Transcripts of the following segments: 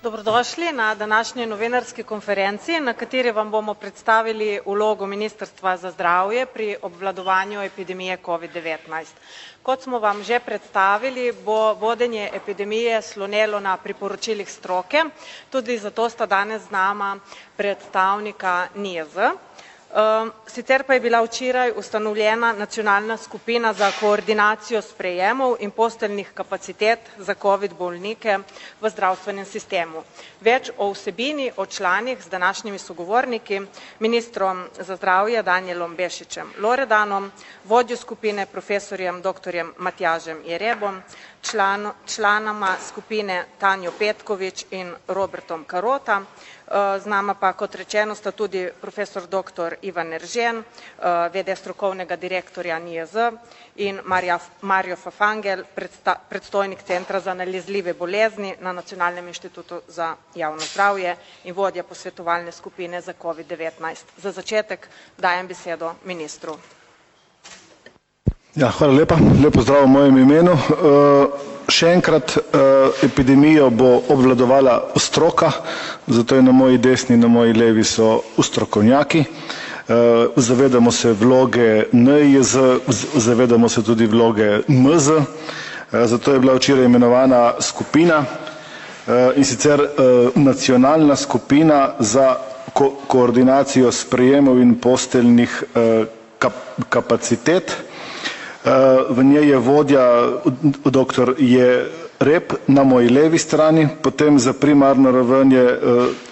Dobrodošli na današnji novinarski konferenci, na kateri vam bomo predstavili vlogo Ministrstva za zdravje pri obvladovanju epidemije COVID-19. Kot smo vam že predstavili, bo vodenje epidemije slonelo na priporočilih stroke, tudi zato sta danes z nama predstavnika NIJZ. Sicer pa je bila včeraj ustanovljena nacionalna skupina za koordinacijo sprejemov in posteljnih kapacitet za COVID bolnike v zdravstvenem sistemu. Več o vsebini, o članih z današnjimi sogovorniki, ministrom za zdravje Danijelom Bešičem Loredanom, vodjo skupine profesorjem dr. Matjažem Jerebom, članama skupine Tanjo Petkovič in Robertom Karota. Z nama pa, kot rečeno, sta tudi profesor dr. Ivan Eržen, VD strokovnega direktorja NIJZ in Mario Fafangel, predstojnik Centra za nalezljive bolezni na Nacionalnem inštitutu za javno zdravje in vodja posvetovalne skupine za COVID-19. Za začetek dajem besedo ministru. Ja, hvala lepa. Lep pozdrav v mojem imenu. Še enkrat, epidemijo bo obvladovala stroka, zato je na moji desni in na moji levi so strokovnjaki. Zavedamo se vloge NIJZ, zavedamo se tudi vloge MZ, zato je bila včeraj imenovana skupina, in sicer nacionalna skupina za koordinacijo sprejemov in posteljnih kapacitet. V njej je vodja dr. Jereb na moji levi strani, potem za primarno raven je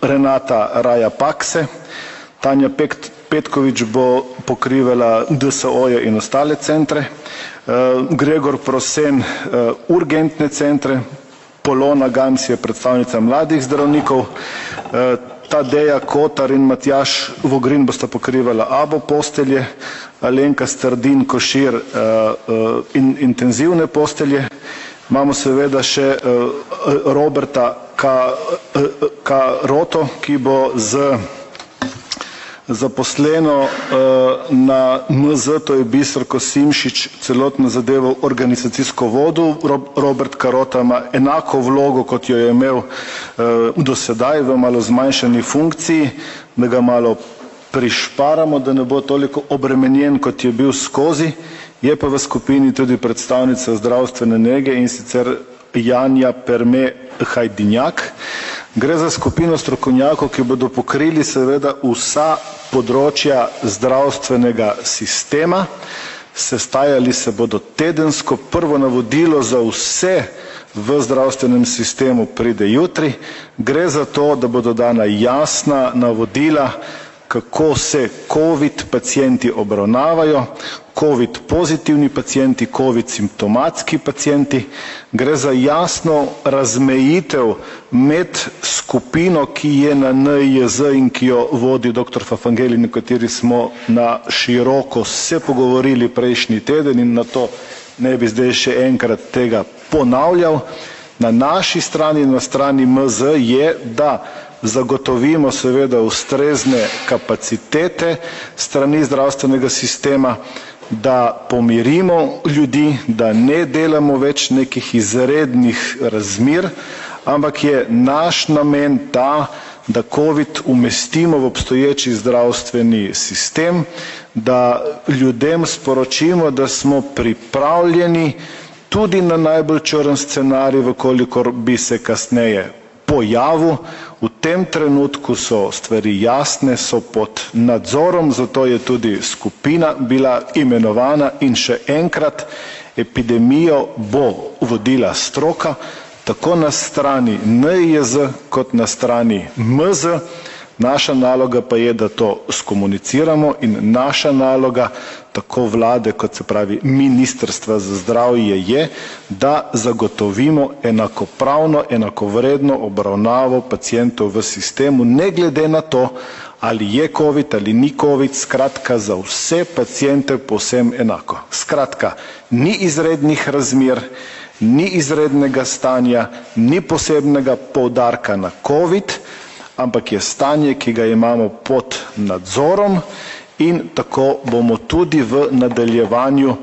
Renata Raja Pakse, Tanja Petkovič bo pokrivala DSO-je in ostale centre, Gregor Prosen urgentne centre, Polona Gams je predstavnica mladih zdravnikov, Tadeja Kotar in Matjaž Vogrin bosta pokrivala ABO postelje, Alenka Stardin Košir in intenzivne postelje. Imamo seveda še Roberta Karoto, ki bo zaposleno na MZ, to je Biserko Simšič, celotno zadevo organizacijsko vodil. Robert Karota ima enako vlogo, kot jo je imel do sedaj, v malo zmanjšani funkciji, da ga malo prišparamo, da ne bo toliko obremenjen, kot je bil skozi. Je pa v skupini tudi predstavnica zdravstvene nege, in sicer Janja Perme Hajdinjak. Gre za skupino strokovnjakov, ki bodo pokrili seveda vsa področja zdravstvenega sistema. Sestajali se bodo tedensko, prvo navodilo za vse v zdravstvenem sistemu pride jutri. Gre za to, da bodo dana jasna navodila, kako se COVID pacijenti obravnavajo, COVID pozitivni pacijenti, COVID simptomatski pacijenti. Gre za jasno razmejitev med skupino, ki je na NIJZ in ki jo vodi dr. Fafangel, in o kateri smo na široko se pogovorili prejšnji teden, in na to ne bi zdaj še enkrat tega ponavljal. Na naši strani, na strani MZ, je, da zagotovimo seveda ustrezne kapacitete strani zdravstvenega sistema, da pomirimo ljudi, da ne delamo več nekih izrednih razmer, ampak je naš namen ta, da COVID umestimo v obstoječi zdravstveni sistem, da ljudem sporočimo, da smo pripravljeni tudi na najbolj črn scenarij, vkolikor bi se kasneje pojavil. V tem trenutku so stvari jasne, so pod nadzorom, zato je tudi skupina bila imenovana, in še enkrat, epidemijo bo vodila stroka, tako na strani NIJZ kot na strani MZ. Naša naloga pa je, da to skomuniciramo, in naša naloga tako vlade kot se pravi Ministrstva za zdravje je, da zagotovimo enakopravno, enakovredno obravnavo pacijentov v sistemu, ne glede na to, ali je COVID ali ni COVID, skratka za vse pacijente povsem enako. Skratka, ni izrednih razmer, ni izrednega stanja, ni posebnega poudarka na COVID, ampak je stanje, ki ga imamo pod nadzorom, in tako bomo tudi v nadaljevanju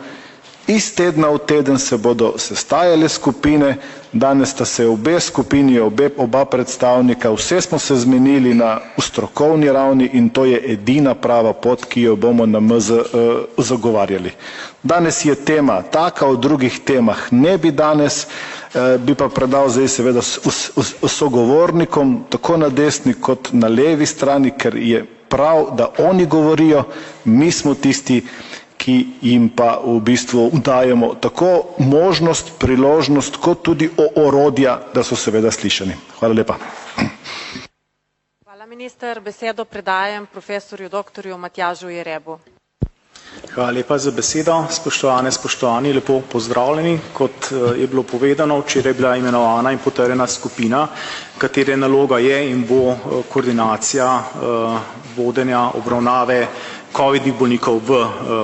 Iz tedna v teden se bodo sestajale skupine, danes sta se obe skupini, oba predstavnika, vse smo se zmenili na strokovni ravni in to je edina prava pot, ki jo bomo na MZ zagovarjali. Danes je tema taka, o drugih temah ne bi danes, bi pa predal zdaj seveda sogovornikom, tako na desni kot na levi strani, ker je prav, da oni govorijo, mi smo tisti, ki jim pa v bistvu dajemo tako možnost, priložnost, kot tudi orodja, da so seveda slišani. Hvala lepa. Hvala, minister. Besedo predajam profesorju doktorju Matjažu Jerebu. Hvala lepa za besedo. Spoštovane, spoštovani, lepo pozdravljeni. Kot je bilo povedano, včeraj je bila imenovana in potrjena skupina, katere naloga je in bo koordinacija vodenja obravnave covidnih bolnikov v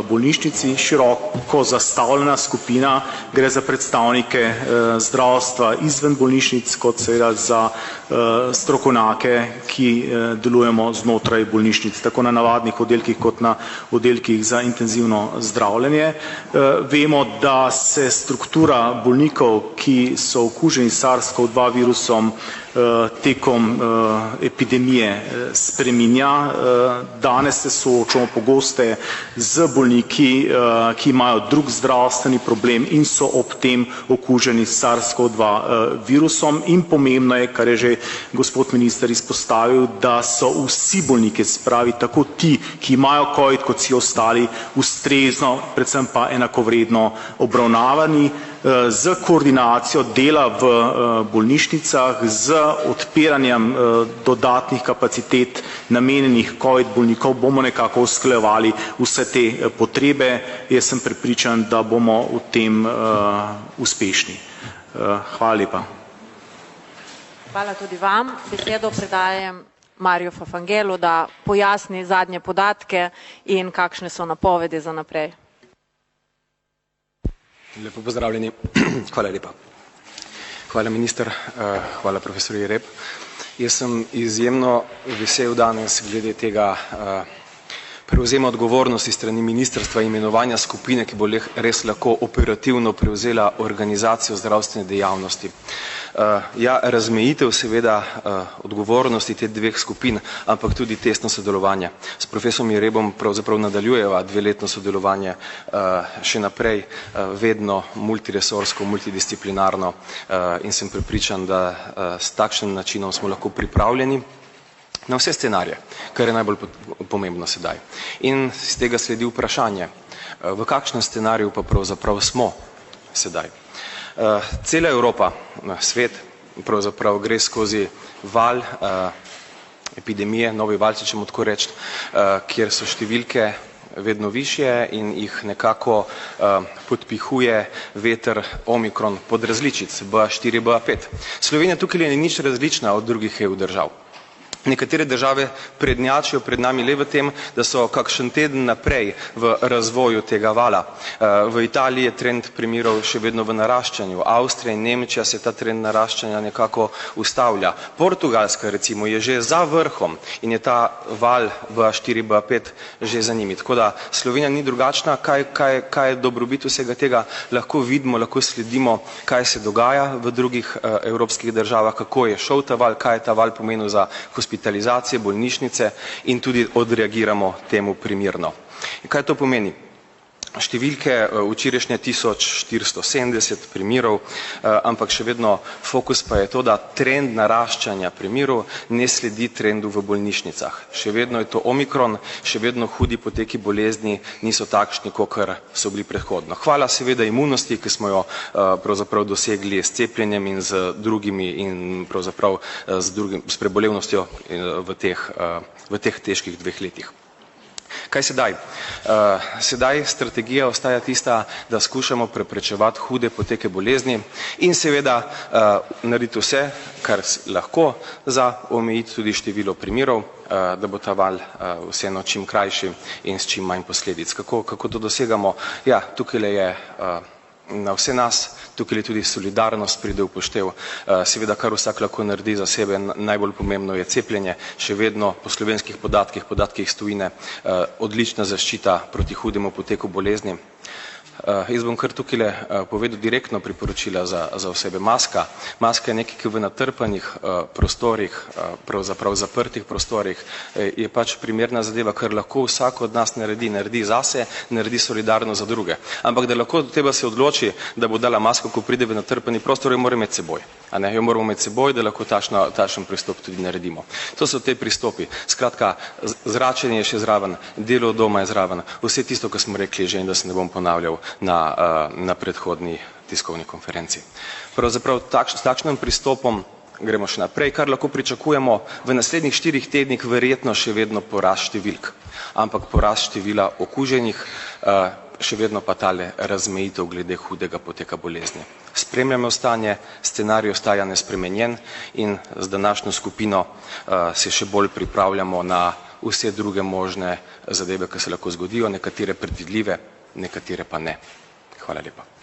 bolnišnici, široko zastavljena skupina, gre za predstavnike zdravstva izven bolnišnic, kot seveda za strokovnjake, ki delujemo znotraj bolnišnic, tako na navadnih oddelkih kot na oddelkih za intenzivno zdravljenje. Vemo, da se struktura bolnikov, ki so okuženi s SARS-CoV-2 virusom, tekom epidemije spreminja. Danes se soočamo pogosteje z bolniki, ki imajo drug zdravstveni problem in so ob tem okuženi s SARS-CoV-2 virusom. In pomembno je, kar je že gospod minister izpostavil, da so vsi bolniki, se pravi tako ti, ki imajo COVID, kot vsi ostali, ustrezno, predvsem pa enakovredno obravnavani. Z koordinacijo dela v bolnišnicah, z odpiranjem dodatnih kapacitet namenjenih COVID bolnikov bomo nekako usklajevali vse te potrebe. Jaz sem prepričan, da bomo v tem uspešni. Hvala lepa. Hvala tudi vam. Besedo predajam Mariju Fafangelu, da pojasni zadnje podatke in kakšne so napovedi za naprej. Lepo pozdravljeni. Hvala lepa. Hvala minister, hvala profesor Jereb. Jaz sem izjemno vesel danes glede tega prevzema odgovornosti strani ministrstva imenovanja skupine, ki bo res lahko operativno prevzela organizacijo zdravstvene dejavnosti. Ja, razmejitev seveda odgovornosti teh dveh skupin, ampak tudi tesno sodelovanje. S profesorom Jerebom pravzaprav nadaljujeva dveletno sodelovanje še naprej, vedno multiresorsko, multidisciplinarno in sem prepričan, da s takšnim načinom smo lahko pripravljeni na vse scenarije, kar je najbolj pomembno sedaj. In z tega sledi vprašanje, v kakšnem scenariju pa pravzaprav smo sedaj. Cela Evropa, svet, pravzaprav gre skozi val epidemije, novi val, če ćemo tako reči, kjer so številke vedno višje in jih nekako podpihuje veter Omikron pod različic BA4, BA5. Slovenija tukaj ni nič različna od drugih EU držav. Nekatere države prednjačijo pred nami le v tem, da so kakšen teden naprej v razvoju tega vala. V Italiji je trend primerov še vedno v naraščanju, Avstrija in Nemčija se ta trend naraščanja nekako ustavlja. Portugalska recimo je že za vrhom in je ta val BA4, BA5 že za njimi. Tako da Slovenija ni drugačna, kaj je dobrobit vsega tega, lahko vidimo, lahko sledimo, kaj se dogaja v drugih evropskih državah, kako je šel ta val, kaj je ta val pomenil za hospitalizacije, bolnišnice in tudi odreagiramo temu primerno. In kaj to pomeni? Številke včerajšnje 1470 primerov, ampak še vedno fokus pa je to, da trend naraščanja primerov ne sledi trendu v bolnišnicah. Še vedno je to Omikron, še vedno hudi poteki bolezni niso takšni, kakor so bili predhodno. Hvala seveda imunosti, ki smo jo pravzaprav dosegli s cepljenjem in z drugimi in pravzaprav s prebolevnostjo v teh težkih 2 letih. Kaj sedaj? Sedaj strategija ostaja tista, da skušamo preprečevati hude poteke bolezni in seveda narediti vse, kar lahko za omejiti tudi število primerov, da bo ta val vseeno čim krajši in s čim manj posledic. Kako to dosegamo? Ja, tukaj je na vse nas, tukaj je tudi solidarnost pride v poštev. Seveda, kar vsak lahko naredi za sebe, najbolj pomembno je cepljenje, še vedno po slovenskih podatkih iz tujine, odlična zaščita proti hudemu poteku bolezni. Jaz bom kar tukaj povedal direktno priporočila za osebe. Maska je nekaj, ki v natrpanih prostorih, pravzaprav zaprtih prostorih, je pač primerna zadeva, kar lahko vsak od nas naredi zase, naredi solidarno za druge. Ampak da lahko treba se odloči, da bo dala masko, ko pride v natrpani prostor, jo mora imeti seboj. Jo moramo imeti seboj, da lahko takšen pristop tudi naredimo. To so te pristopi. Skratka, zračenje je še zraven, delo od doma je zraven, vse tisto, kar smo rekli že in da se ne bom ponavljal na predhodni tiskovni konferenci. Pravzaprav s takšnim pristopom gremo še naprej, kar lahko pričakujemo v naslednjih 4 tednih verjetno še vedno porast številk, ampak porast števila okuženih, še vedno pa tale razmejitev glede hudega poteka bolezni. Spremljamo stanje, scenarij ostaja nespremenjen in z današnjo skupino se še bolj pripravljamo na vse druge možne zadeve, ki se lahko zgodijo, nekatere predvidljive, nekatere pa ne. Hvala lepa.